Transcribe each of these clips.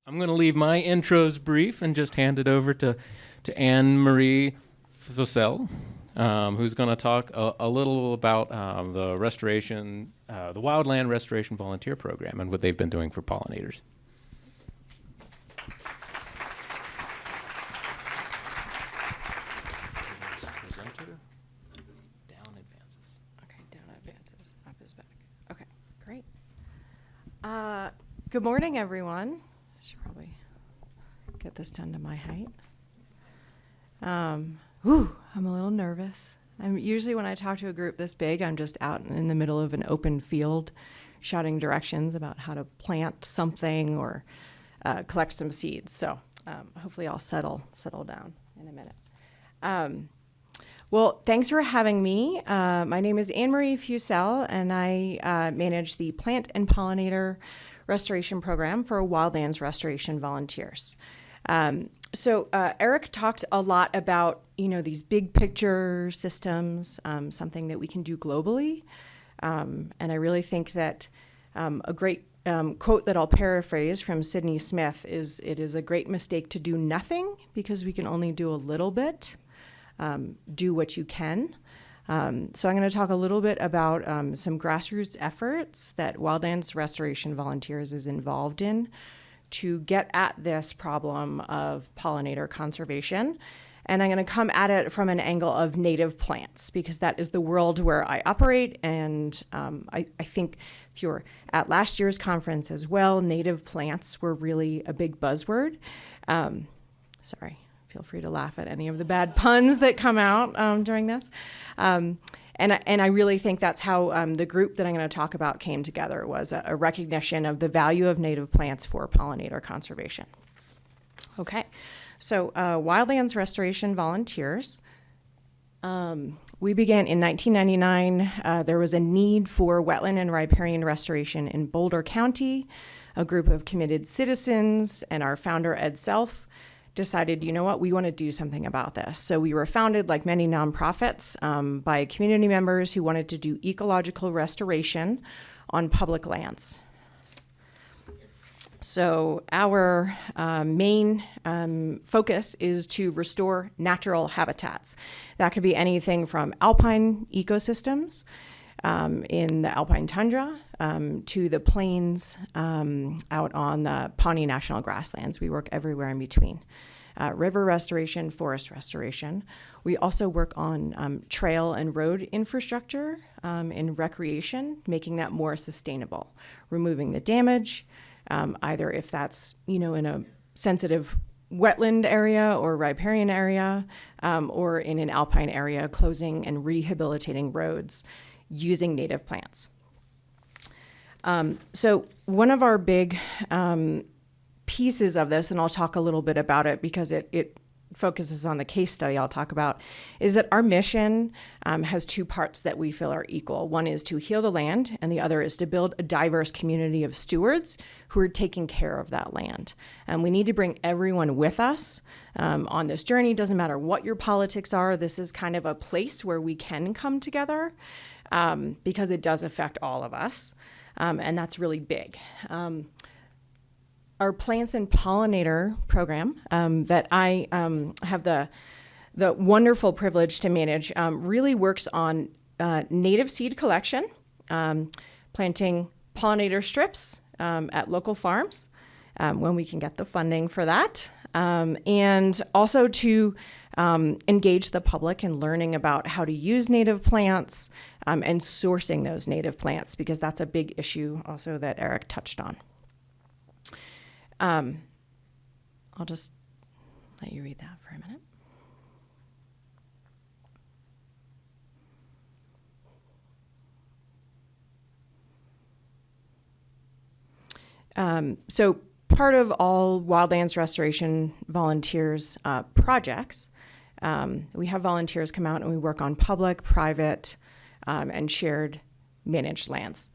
I'm going to leave my intros brief and just hand it over to Annemarie Fussell, who's going to talk a little about the restoration, the Wildland Restoration Volunteer Program and what they've been doing for pollinators. Good morning, everyone. I should probably get this done to my height. I'm a little nervous. Usually when I talk to a group this big, I'm just out in the middle of an open field shouting directions about how to plant something or collect some seeds. So hopefully I'll settle down in a minute. Well, thanks for having me. My name is Annemarie Fussell, and I manage the Plant and Pollinator Restoration Program for Wildlands Restoration Volunteers. So Eric talked a lot about, these big picture systems, something that we can do globally. And I really think that a great quote that I'll paraphrase from Sydney Smith is, "It is a great mistake to do nothing because we can only do a little bit. Do what you can." So I'm going to talk a little bit about some grassroots efforts that Wildlands Restoration Volunteers is involved in to get at this problem of pollinator conservation. And I'm going to come at it from an angle of native plants, because that is the world where I operate. And I think if you're at last year's conference as well, native plants were really a big buzzword. Sorry. Feel free to laugh at any of the bad puns that come out during this. And I really think that's how the group that I'm going to talk about came together, was a recognition of the value of native plants for pollinator conservation. Okay, so Wildlands Restoration Volunteers. We began in 1999. There was a need for wetland and riparian restoration in Boulder County. A group of committed citizens and our founder, Ed Self, decided, we want to do something about this. So we were founded, like many nonprofits, by community members who wanted to do ecological restoration on public lands. So our main focus is to restore natural habitats. That could be anything from alpine ecosystems in the alpine tundra to the plains out on the Pawnee National Grasslands. We work everywhere in between. River restoration, forest restoration. We also work on trail and road infrastructure in recreation, making that more sustainable, removing the damage, either if that's, in a sensitive wetland area or riparian area, or in an alpine area, closing and rehabilitating roads using native plants. So one of our big pieces of this, and I'll talk a little bit about it because it focuses on the case study I'll talk about, is that our mission has two parts that we feel are equal. One is to heal the land, and the other is to build a diverse community of stewards who are taking care of that land. And we need to bring everyone with us on this journey. Doesn't matter what your politics are. This is kind of a place where we can come together because it does affect all of us. And that's really big. Our Plants and Pollinator program that I have the wonderful privilege to manage really works on native seed collection, planting pollinator strips at local farms when we can get the funding for that, and also to engage the public in learning about how to use native plants and sourcing those native plants, because that's a big issue also that Eric touched on. I'll just let you read that for a minute. So part of all Wildlands Restoration Volunteers projects, we have volunteers come out and we work on public, private, and shared managed lands.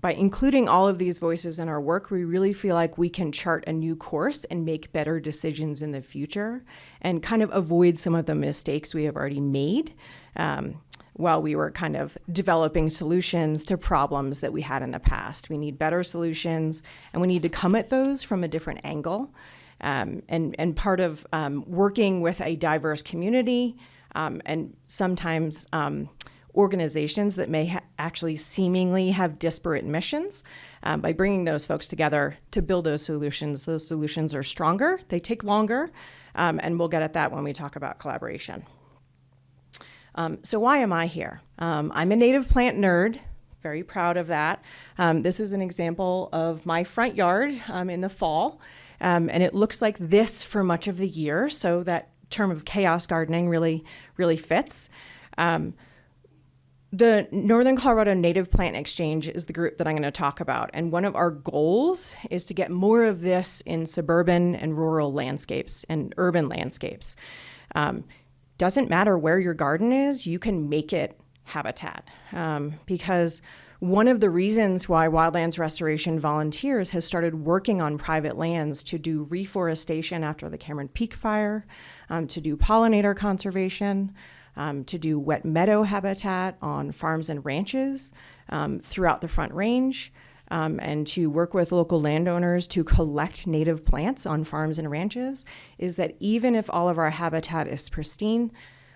by including all of these voices in our work, we really feel like we can chart a new course and make better decisions in the future and kind of avoid some of the mistakes we have already made while we were kind of developing solutions to problems that we had in the past. We need better solutions, and we need to come at those from a different angle. And part of working with a diverse community and sometimes organizations that may actually seemingly have disparate missions, by bringing those folks together to build those solutions are stronger, they take longer, and we'll get at that when we talk about collaboration. So why am I here? I'm a native plant nerd, very proud of that. This is an example of my front yard in the fall, and it looks like this for much of the year, so that term of chaos gardening really fits. The Northern Colorado Native Plant Exchange is the group that I'm going to talk about, and one of our goals is to get more of this in suburban and rural landscapes and urban landscapes. Doesn't matter where your garden is, you can make it habitat, because one of the reasons why Wildlands Restoration Volunteers has started working on private lands to do reforestation after the Cameron Peak fire, to do pollinator conservation, to do wet meadow habitat on farms and ranches throughout the Front Range, and to work with local landowners to collect native plants on farms and ranches, is that even if all of our habitat is pristine,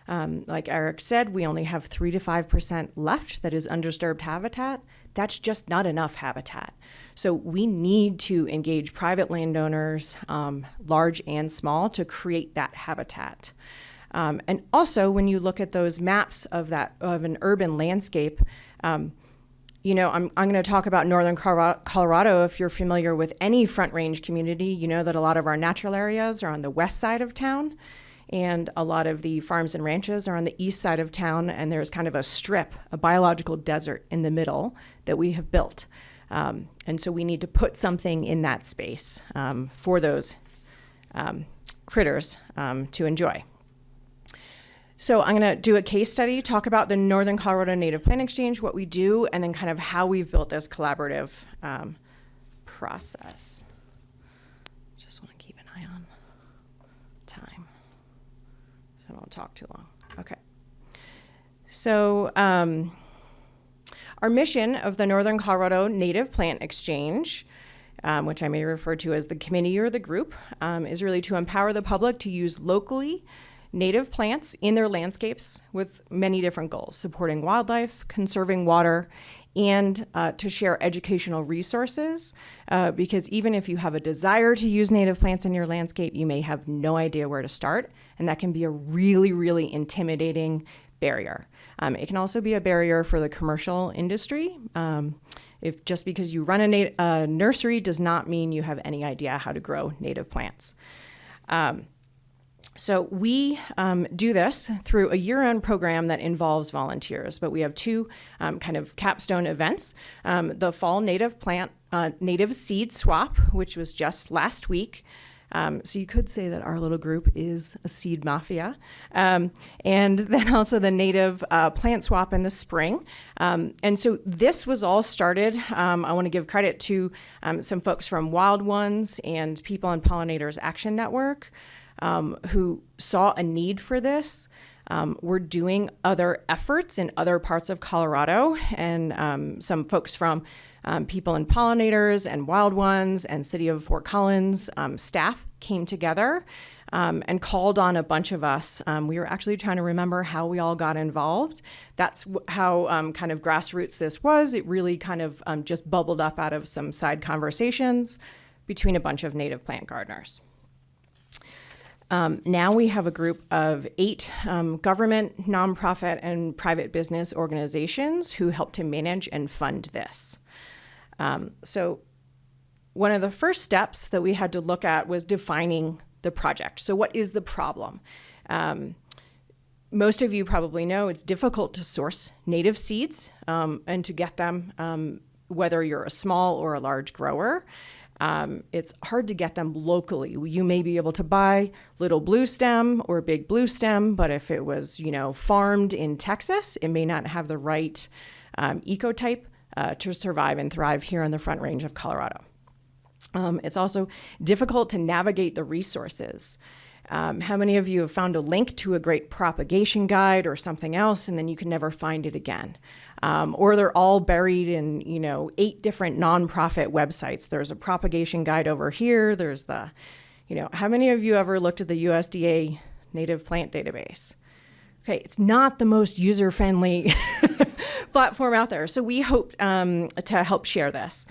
like Eric said, we only have 3 to 5% left that is undisturbed habitat. That's just not enough habitat. So we need to engage private landowners, large and small, to create that habitat. And also, when you look at those maps of an urban landscape, I'm going to talk about Northern Colorado. If you're familiar with any Front Range community, you know that a lot of our natural areas are on the west side of town, and a lot of the farms and ranches are on the east side of town, and there's kind of a strip, a biological desert in the middle that we have built. And so we need to put something in that space for those critters to enjoy. So I'm going to do a case study, talk about the Northern Colorado Native Plant Exchange, what we do, and then kind of how we've built this collaborative process. Just want to keep an eye on time, so I don't talk too long. Okay. So our mission of the Northern Colorado Native Plant Exchange, which I may refer to as the committee or the group, is really to empower the public to use locally native plants in their landscapes with many different goals: supporting wildlife, conserving water, and to share educational resources, because even if you have a desire to use native plants in your landscape, you may have no idea where to start, and that can be a really, really intimidating barrier. It can also be a barrier for the commercial industry. If just because you run a nursery does not mean you have any idea how to grow native plants. So we do this through a year-round program that involves volunteers, but we have two kind of capstone events. The Fall Native Seed Swap, which was just last week. So you could say that our little group is a seed mafia. And then also the Native Plant Swap in the spring. And so this was all started, I want to give credit to some folks from Wildlands and People and Pollinators Action Network, who saw a need for this. We're doing other efforts in other parts of Colorado, and some folks from People and Pollinators and Wildlands and City of Fort Collins staff came together and called on a bunch of us. We were actually trying to remember how we all got involved. That's how kind of grassroots this was. It really kind of just bubbled up out of some side conversations between a bunch of native plant gardeners. Now we have a group of 8 government, nonprofit, and private business organizations who help to manage and fund this. So one of the first steps that we had to look at was defining the project. So what is the problem? Most of you probably know it's difficult to source native seeds and to get them, whether you're a small or a large grower. It's hard to get them locally. You may be able to buy little blue stem or big blue stem, but if it was, farmed in Texas, it may not have the right ecotype to survive and thrive here on the Front Range of Colorado. It's also difficult to navigate the resources. How many of you have found a link to a great propagation guide or something else, and then you can never find it again? Or they're all buried in, 8 different nonprofit websites. There's a propagation guide over here. There's the, how many of you ever looked at the USDA native plant database? Okay, it's not the most user-friendly platform out there. So we hope to help share this.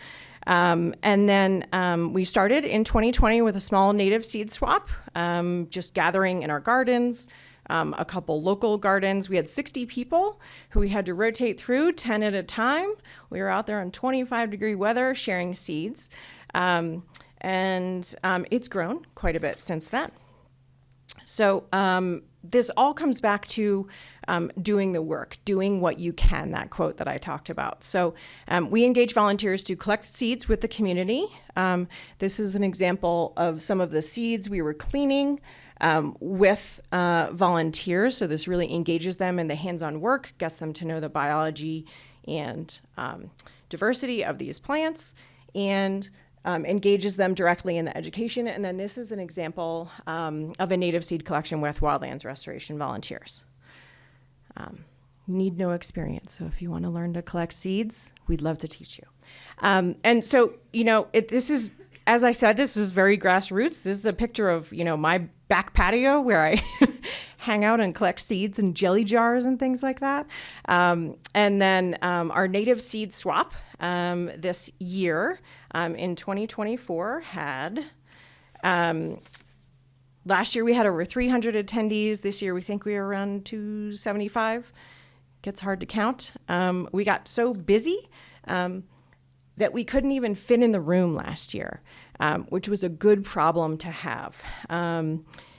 And then we started in 2020 with a small native seed swap, just gathering in our gardens, a couple local gardens. We had 60 people who we had to rotate through 10 at a time. We were out there in 25-degree weather sharing seeds. And it's grown quite a bit since then. So this all comes back to doing the work, doing what you can, that quote that I talked about. So we engage volunteers to collect seeds with the community. This is an example of some of the seeds we were cleaning with volunteers. So this really engages them in the hands-on work, gets them to know the biology and diversity of these plants, and engages them directly in the education. And then this is an example of a native seed collection with Wildlands Restoration Volunteers. You need no experience. So if you want to learn to collect seeds, we'd love to teach you. And so, this is, as I said, this is very grassroots. This is a picture of, my back patio where I hang out and collect seeds and jelly jars and things like that. And then our native seed swap this year in 2024 had, last year we had over 300 attendees. This year we think we were around 275. Gets hard to count. We got so busy that we couldn't even fit in the room last year, which was a good problem to have.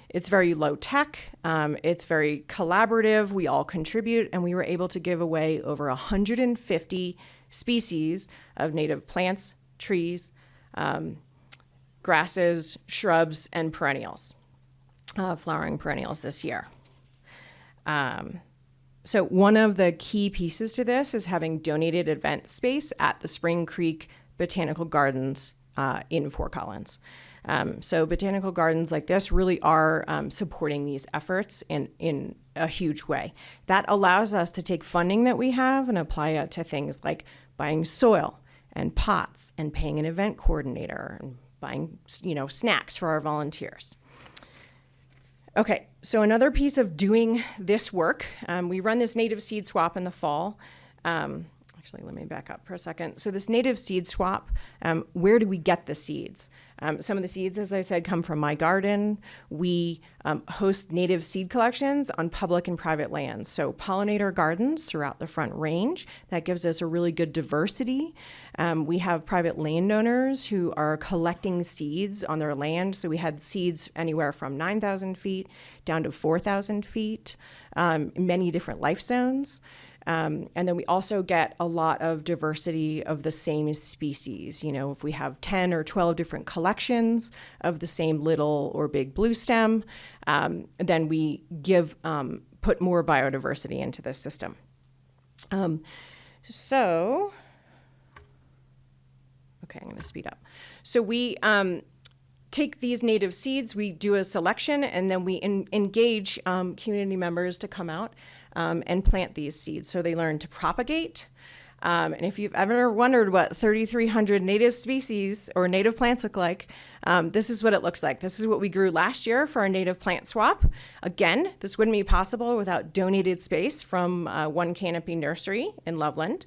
It's very low tech. It's very collaborative. We all contribute, and we were able to give away over 150 species of native plants, trees, grasses, shrubs, and perennials, flowering perennials this year. So one of the key pieces to this is having donated event space at the Spring Creek Botanical Gardens in Fort Collins. So botanical gardens like this really are supporting these efforts in a huge way. That allows us to take funding that we have and apply it to things like buying soil and pots and paying an event coordinator and buying, snacks for our volunteers. Okay, so another piece of doing this work, we run this native seed swap in the fall. Actually, let me back up for a second. So this native seed swap, where do we get the seeds? Some of the seeds, as I said, come from my garden. We host native seed collections on public and private lands. So pollinator gardens throughout the Front Range. That gives us a really good diversity. We have private landowners who are collecting seeds on their land. So we had seeds anywhere from 9,000 feet down to 4,000 feet, many different life zones. And then we also get a lot of diversity of the same species. If we have 10 or 12 different collections of the same little or big blue stem, then we put more biodiversity into this system. Okay, I'm going to speed up. So we take these native seeds, we do a selection, and then we engage community members to come out and plant these seeds. So they learn to propagate. And if you've ever wondered what 3,300 native species or native plants look like, this is what it looks like. This is what we grew last year for our native plant swap. Again, this wouldn't be possible without donated space from One Canopy Nursery in Loveland.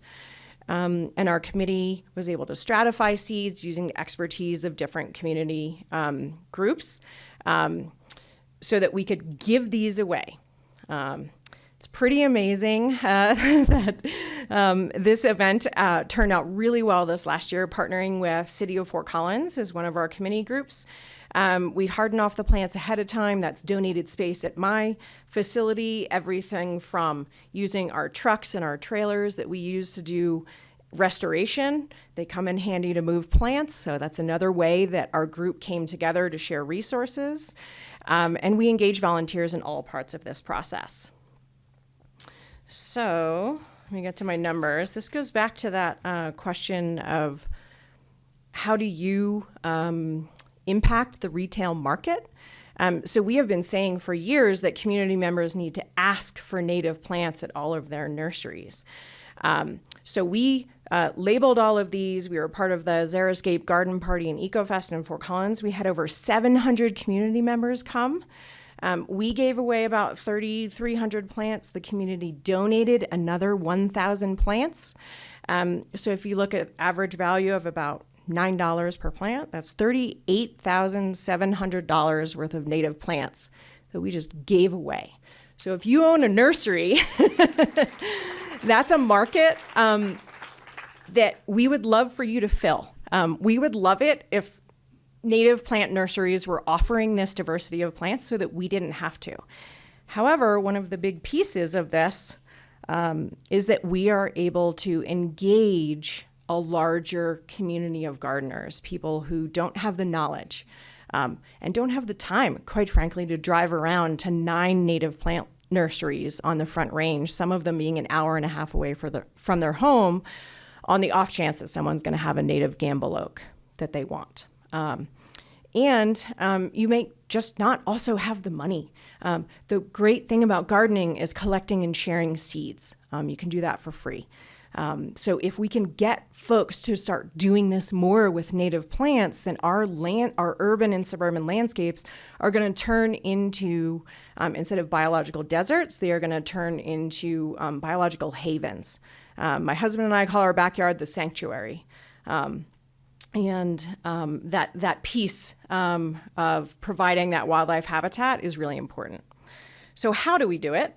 And our committee was able to stratify seeds using the expertise of different community groups so that we could give these away. It's pretty amazing that this event turned out really well this last year, partnering with City of Fort Collins as one of our committee groups. We harden off the plants ahead of time. That's donated space at my facility, everything from using our trucks and our trailers that we use to do restoration. They come in handy to move plants. So that's another way that our group came together to share resources. And we engage volunteers in all parts of this process. So let me get to my numbers. This goes back to that question of how do you impact the retail market? So we have been saying for years that community members need to ask for native plants at all of their nurseries. So we labeled all of these. We were part of the Xeriscape Garden Party and EcoFest in Fort Collins. We had over 700 community members come. We gave away about 3,300 plants. The community donated another 1,000 plants. So if you look at average value of about $9 per plant, that's $38,700 worth of native plants that we just gave away. So if you own a nursery, that's a market that we would love for you to fill. We would love it if native plant nurseries were offering this diversity of plants so that we didn't have to. However, one of the big pieces of this is that we are able to engage a larger community of gardeners, people who don't have the knowledge and don't have the time, quite frankly, to drive around to 9 native plant nurseries on the Front Range, some of them being an hour and a half away from their home, on the off chance that someone's going to have a native gamble oak that they want. And you may just not also have the money. The great thing about gardening is collecting and sharing seeds. You can do that for free. So if we can get folks to start doing this more with native plants, then our urban and suburban landscapes are going to turn into, instead of biological deserts, they are going to turn into biological havens. My husband and I call our backyard the sanctuary. And that piece of providing that wildlife habitat is really important. So how do we do it?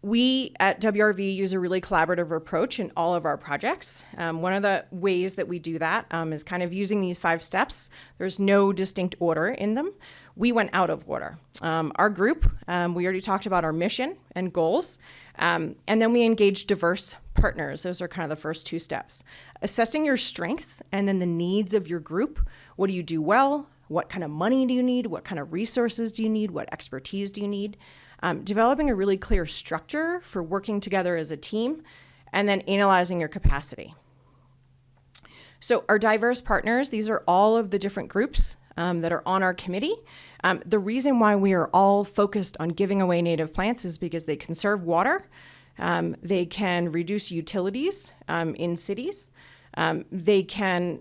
We at WRV use a really collaborative approach in all of our projects. One of the ways that we do that is kind of using these 5 steps. There's no distinct order in them. We went out of order. Our group, we already talked about our mission and goals, and then we engaged diverse partners. Those are kind of the first 2 steps. Assessing your strengths and then the needs of your group. What do you do well? What kind of money do you need? What kind of resources do you need? What expertise do you need? Developing a really clear structure for working together as a team, and then analyzing your capacity. So our diverse partners, these are all of the different groups that are on our committee. The reason why we are all focused on giving away native plants is because they conserve water, they can reduce utilities in cities, they can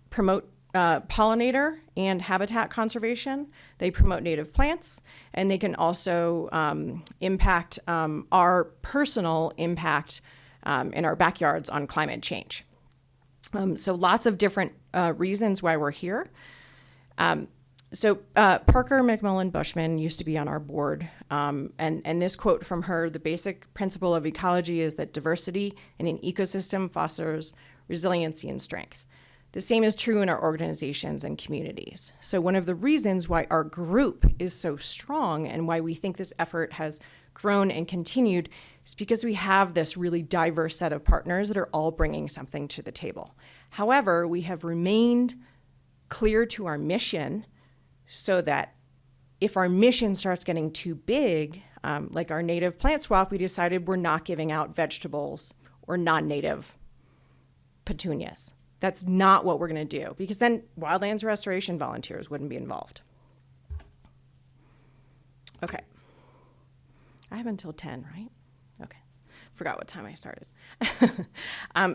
promote pollinator and habitat conservation, they promote native plants, and they can also impact our personal impact in our backyards on climate change. So lots of different reasons why we're here. So Parker McMillan Bushman used to be on our board, and this quote from her: "The basic principle of ecology is that diversity in an ecosystem fosters resiliency and strength. The same is true in our organizations and communities." So one of the reasons why our group is so strong and why we think this effort has grown and continued is because we have this really diverse set of partners that are all bringing something to the table. However, we have remained clear to our mission so that if our mission starts getting too big, like our native plant swap, we decided we're not giving out vegetables or non-native petunias. That's not what we're going to do, because then Wildlands Restoration Volunteers wouldn't be involved. Okay. I have until 10, right? Okay. Forgot what time I started.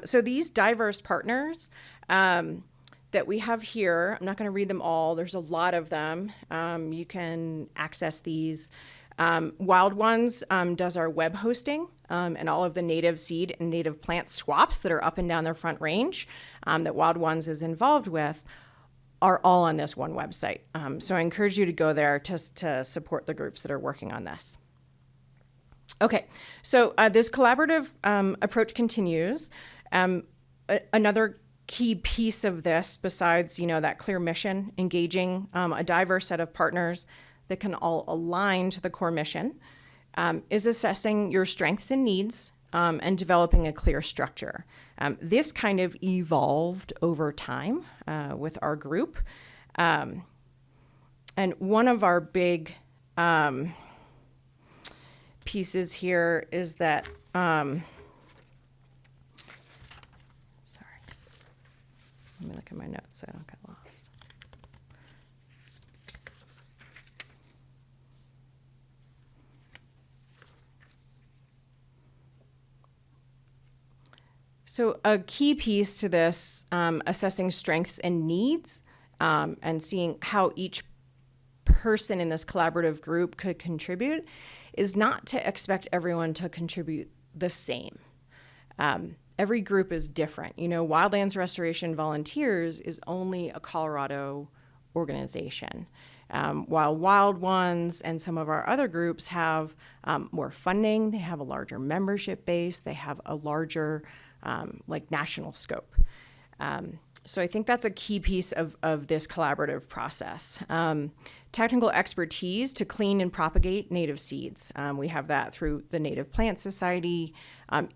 So these diverse partners that we have here, I'm not going to read them all. There's a lot of them. You can access these. Wild Ones does our web hosting and all of the native seed and native plant swaps that are up and down their Front Range that Wild Ones is involved with are all on this one website. So I encourage you to go there to support the groups that are working on this. Okay, so this collaborative approach continues. Another key piece of this, besides that clear mission, engaging a diverse set of partners that can all align to the core mission, is assessing your strengths and needs and developing a clear structure. This kind of evolved over time with our group. And one of our big pieces here is that Sorry. Let me look at my notes so I don't get lost. So a key piece to this, assessing strengths and needs, and seeing how each person in this collaborative group could contribute, is not to expect everyone to contribute the same. Every group is different. Wildlands Restoration Volunteers is only a Colorado organization, while Wild Ones and some of our other groups have more funding, they have a larger membership base, they have a larger national scope. So I think that's a key piece of this collaborative process. Technical expertise to clean and propagate native seeds. We have that through the Native Plant Society,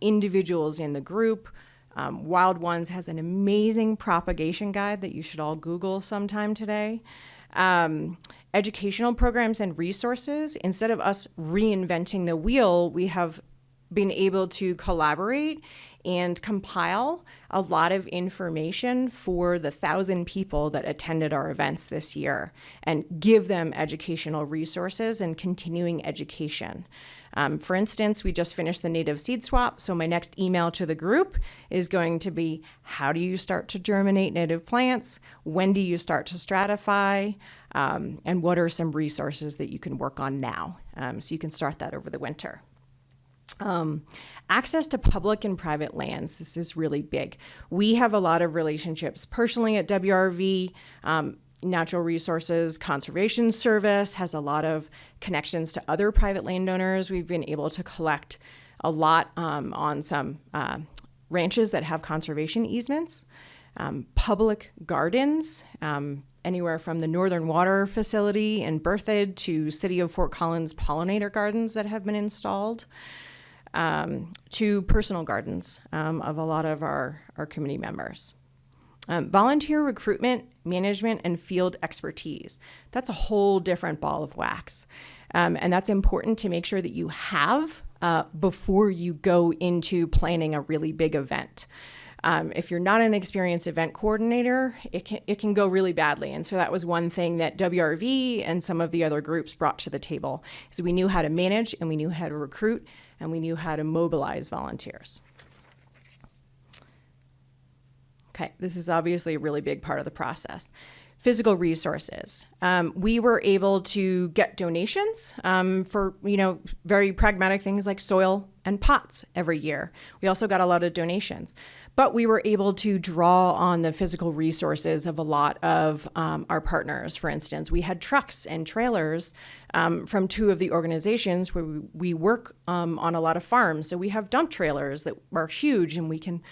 individuals in the group. Wild Ones has an amazing propagation guide that you should all Google sometime today. Educational programs and resources. Instead of us reinventing the wheel, we have been able to collaborate and compile a lot of information for the 1,000 people that attended our events this year and give them educational resources and continuing education. For instance, we just finished the native seed swap, so my next email to the group is going to be, how do you start to germinate native plants? When do you start to stratify? And what are some resources that you can work on now? So you can start that over the winter. Access to public and private lands. This is really big. We have a lot of relationships personally at WRV. Natural Resources Conservation Service has a lot of connections to other private landowners. We've been able to collect a lot on some ranches that have conservation easements. Public gardens, anywhere from the Northern Water Facility in Berthoud to City of Fort Collins pollinator gardens that have been installed. To personal gardens of a lot of our community members. Volunteer recruitment, management, and field expertise. That's a whole different ball of wax. And that's important to make sure that you have before you go into planning a really big event. If you're not an experienced event coordinator, it can go really badly. And so that was one thing that WRV and some of the other groups brought to the table. So we knew how to manage, and we knew how to recruit, and we knew how to mobilize volunteers. Okay, this is obviously a really big part of the process. Physical resources. We were able to get donations for, very pragmatic things like soil and pots every year. We also got a lot of donations. But we were able to draw on the physical resources of a lot of our partners. For instance, we had trucks and trailers from two of the organizations where we work on a lot of farms. So we have dump trailers that are huge, and we can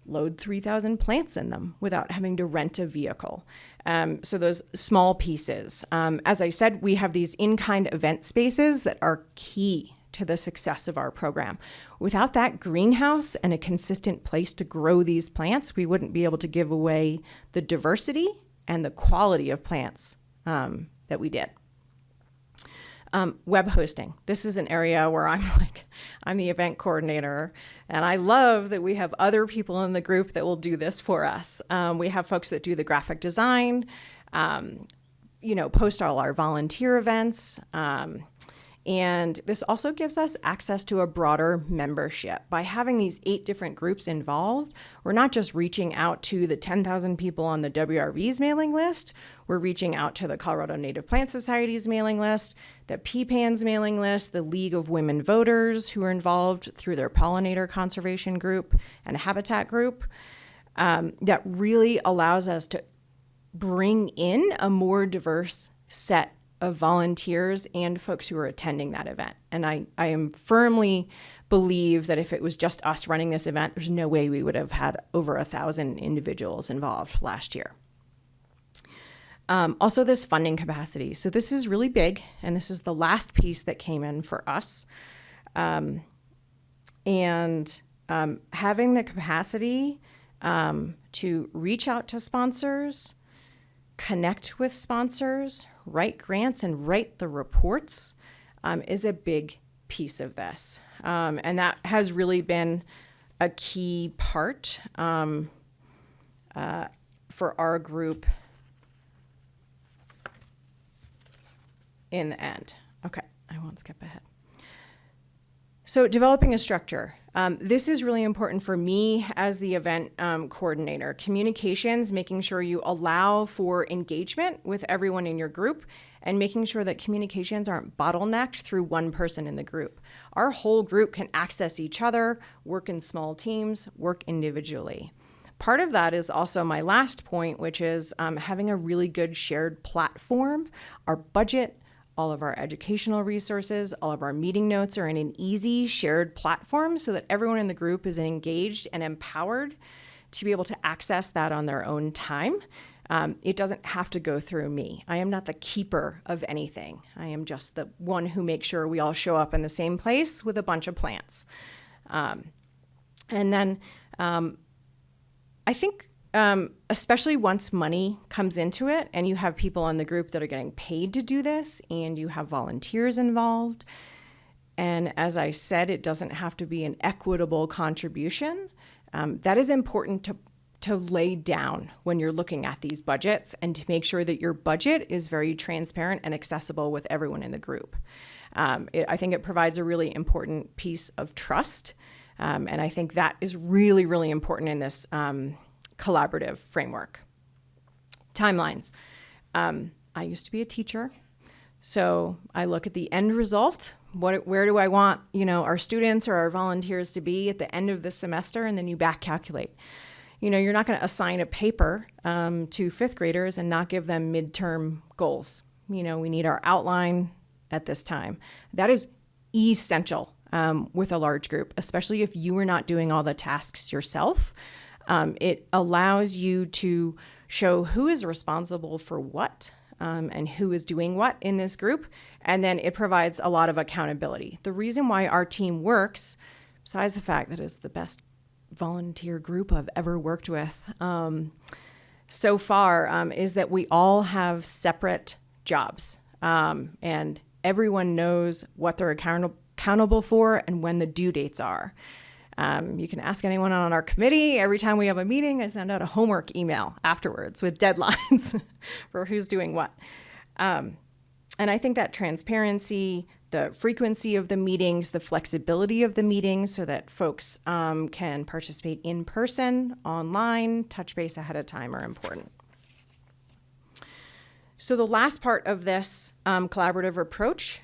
load 3,000 plants in them without having to rent a vehicle. So those small pieces. As I said, we have these in-kind event spaces that are key to the success of our program. Without that greenhouse and a consistent place to grow these plants, we wouldn't be able to give away the diversity and the quality of plants that we did. Web hosting. This is an area where I'm the event coordinator, and I love that we have other people in the group that will do this for us. We have folks that do the graphic design, post all our volunteer events, and this also gives us access to a broader membership. By having these 8 different groups involved, we're not just reaching out to the 10,000 people on the WRV's mailing list, we're reaching out to the Colorado Native Plant Society's mailing list, the PPAN's mailing list, the League of Women Voters who are involved through their pollinator conservation group and habitat group. That really allows us to bring in a more diverse set of volunteers and folks who are attending that event. And I am firmly believe that if it was just us running this event, there's no way we would have had over 1,000 individuals involved last year. Also this funding capacity. So this is really big, and this is the last piece that came in for us. Having the capacity to reach out to sponsors, connect with sponsors, write grants, and write the reports is a big piece of this. And that has really been a key part for our group in the end. Okay, I won't skip ahead. So developing a structure. This is really important for me as the event coordinator. Communications, making sure you allow for engagement with everyone in your group and making sure that communications aren't bottlenecked through one person in the group. Our whole group can access each other, work in small teams, work individually. Part of that is also my last point, which is having a really good shared platform. Our budget, all of our educational resources, all of our meeting notes are in an easy shared platform so that everyone in the group is engaged and empowered to be able to access that on their own time. It doesn't have to go through me. I am not the keeper of anything. I am just the one who makes sure we all show up in the same place with a bunch of plants. And then I think especially once money comes into it and you have people in the group that are getting paid to do this and you have volunteers involved. And as I said, it doesn't have to be an equitable contribution. That is important to lay down when you're looking at these budgets and to make sure that your budget is very transparent and accessible with everyone in the group. I think it provides a really important piece of trust. And I think that is really, really important in this collaborative framework. Timelines. I used to be a teacher, so I look at the end result. Where do I want, our students or our volunteers to be at the end of the semester? And then you back calculate. You're not going to assign a paper to fifth graders and not give them midterm goals. We need our outline at this time. That is essential with a large group, especially if you are not doing all the tasks yourself. It allows you to show who is responsible for what and who is doing what in this group. And then it provides a lot of accountability. The reason why our team works, besides the fact that it's the best volunteer group I've ever worked with so far, is that we all have separate jobs. And everyone knows what they're accountable for and when the due dates are. You can ask anyone on our committee. Every time we have a meeting, I send out a homework email afterwards with deadlines for who's doing what. And I think that transparency, the frequency of the meetings, the flexibility of the meetings so that folks can participate in person, online, touch base ahead of time are important. So the last part of this collaborative approach,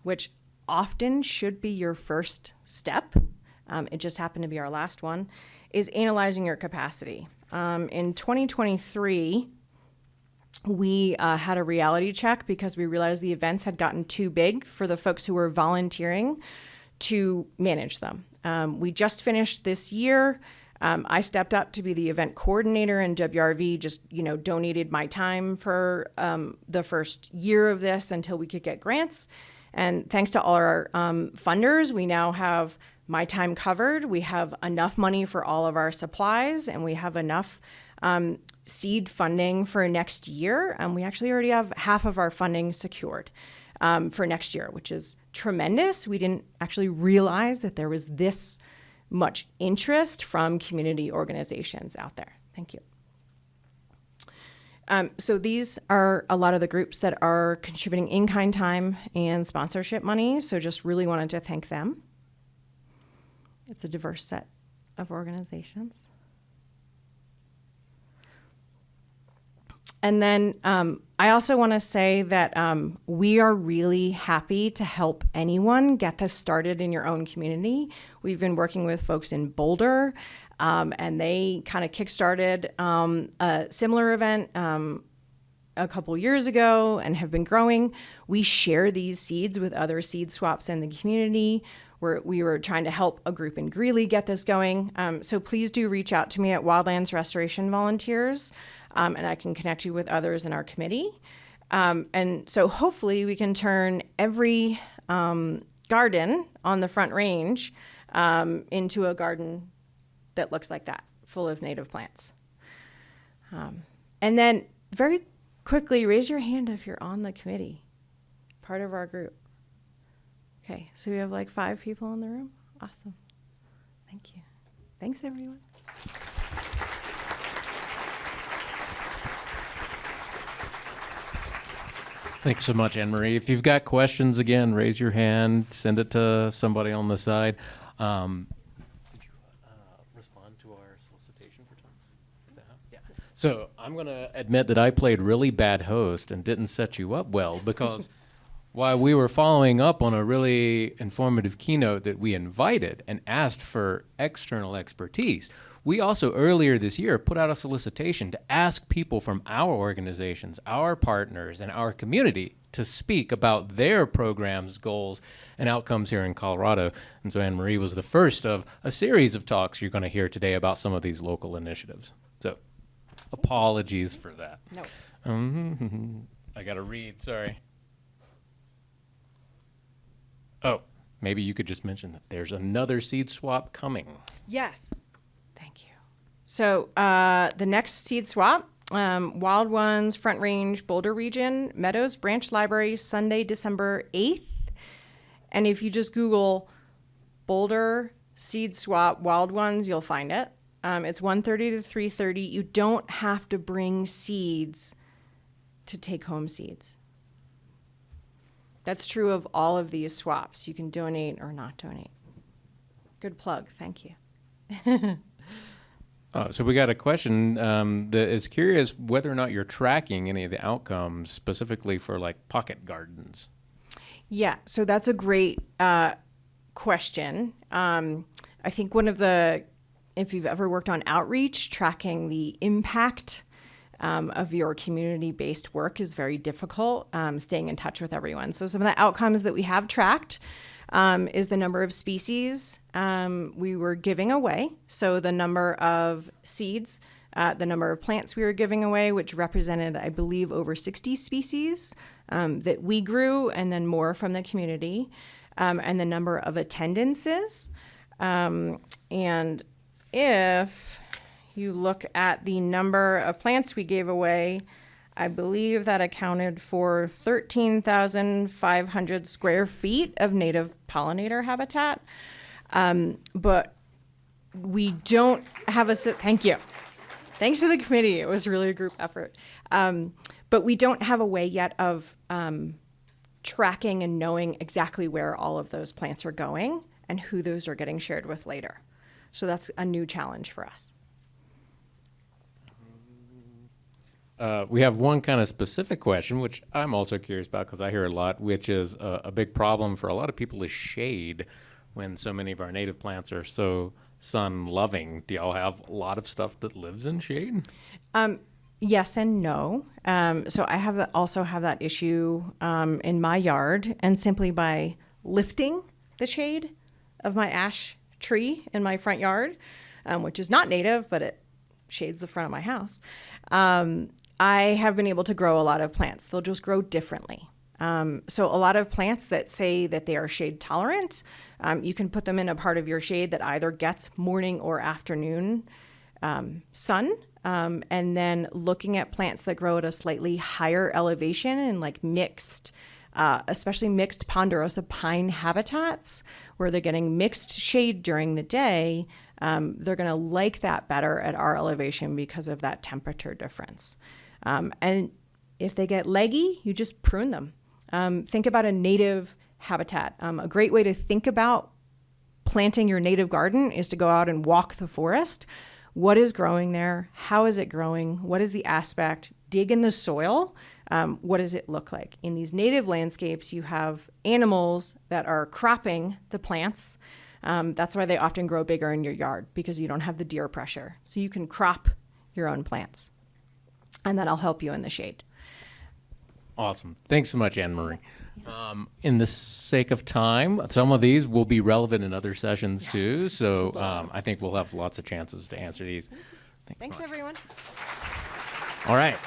which often should be your first step, it just happened to be our last one, is analyzing your capacity. In 2023, we had a reality check because we realized the events had gotten too big for the folks who were volunteering to manage them. We just finished this year. I stepped up to be the event coordinator, and WRV just, donated my time for the first year of this until we could get grants. And thanks to all our funders, we now have my time covered. We have enough money for all of our supplies, and we have enough seed funding for next year. We actually already have half of our funding secured for next year, which is tremendous. We didn't actually realize that there was this much interest from community organizations out there. Thank you. So these are a lot of the groups that are contributing in-kind time and sponsorship money. So just really wanted to thank them. It's a diverse set of organizations. And then I also want to say that we are really happy to help anyone get this started in your own community. We've been working with folks in Boulder, and they kind of kickstarted a similar event a couple years ago and have been growing. We share these seeds with other seed swaps in the community. We were trying to help a group in Greeley get this going. So please do reach out to me at Wildlands Restoration Volunteers, and I can connect you with others in our committee. And so hopefully we can turn every garden on the Front Range into a garden that looks like that, full of native plants. And then very quickly, raise your hand if you're on the committee, part of our group. Okay, so we have like 5 people in the room. Awesome. Thank you. Thanks, everyone. Thanks so much, Annemarie. If you've got questions, again, raise your hand, send it to somebody on the side. Did you respond to our solicitation for talks? Is that how? Yeah. So I'm going to admit that I played really bad host and didn't set you up well, because while we were following up on a really informative keynote that we invited and asked for external expertise, we also earlier this year put out a solicitation to ask people from our organizations, our partners, and our community to speak about their programs, goals, and outcomes here in Colorado. And so Annemarie was the first of a series of talks you're going to hear today about some of these local initiatives. So apologies for that. No. I got to read, sorry. Oh, maybe you could just mention that there's another seed swap coming. Yes. Thank you. So the next seed swap, Wild Ones, Front Range, Boulder Region, Meadows Branch Library, Sunday, December 8th. And if you just Google Boulder Seed Swap Wild Ones, you'll find it. It's 1:30 to 3:30. You don't have to bring seeds to take home seeds. That's true of all of these swaps. You can donate or not donate. Good plug. Thank you. So we got a question that is curious whether or not you're tracking any of the outcomes specifically for like pocket gardens. Yeah, so that's a great question. I think one of the, if you've ever worked on outreach, tracking the impact of your community-based work is very difficult, staying in touch with everyone. So some of the outcomes that we have tracked is the number of species we were giving away. So the number of seeds, the number of plants we were giving away, which represented, I believe, over 60 species that we grew, and then more from the community, and the number of attendances. And if you look at the number of plants we gave away, I believe that accounted for 13,500 square feet of native pollinator habitat. But we don't have a, thank you. Thanks to the committee. It was really a group effort. But we don't have a way yet of tracking and knowing exactly where all of those plants are going and who those are getting shared with later. So that's a new challenge for us. We have one kind of specific question, which I'm also curious about because I hear a lot, which is a big problem for a lot of people is shade when so many of our native plants are so sun-loving. Do y'all have a lot of stuff that lives in shade? Yes and no. So I also have that issue in my yard, and simply by lifting the shade of my ash tree in my front yard, which is not native, but it shades the front of my house, I have been able to grow a lot of plants. They'll just grow differently. So a lot of plants that say that they are shade tolerant, you can put them in a part of your shade that either gets morning or afternoon sun. And then looking at plants that grow at a slightly higher elevation and like mixed, especially mixed ponderosa pine habitats where they're getting mixed shade during the day, they're going to like that better at our elevation because of that temperature difference. And if they get leggy, you just prune them. Think about a native habitat. A great way to think about planting your native garden is to go out and walk the forest. What is growing there? How is it growing? What is the aspect? Dig in the soil. What does it look like? In these native landscapes, you have animals that are cropping the plants. That's why they often grow bigger in your yard, because you don't have the deer pressure. So you can crop your own plants. And that'll help you in the shade. Awesome. Thanks so much, Annemarie. In the sake of time, some of these will be relevant in other sessions too. So I think we'll have lots of chances to answer these. Thanks Thanks much. everyone. All right.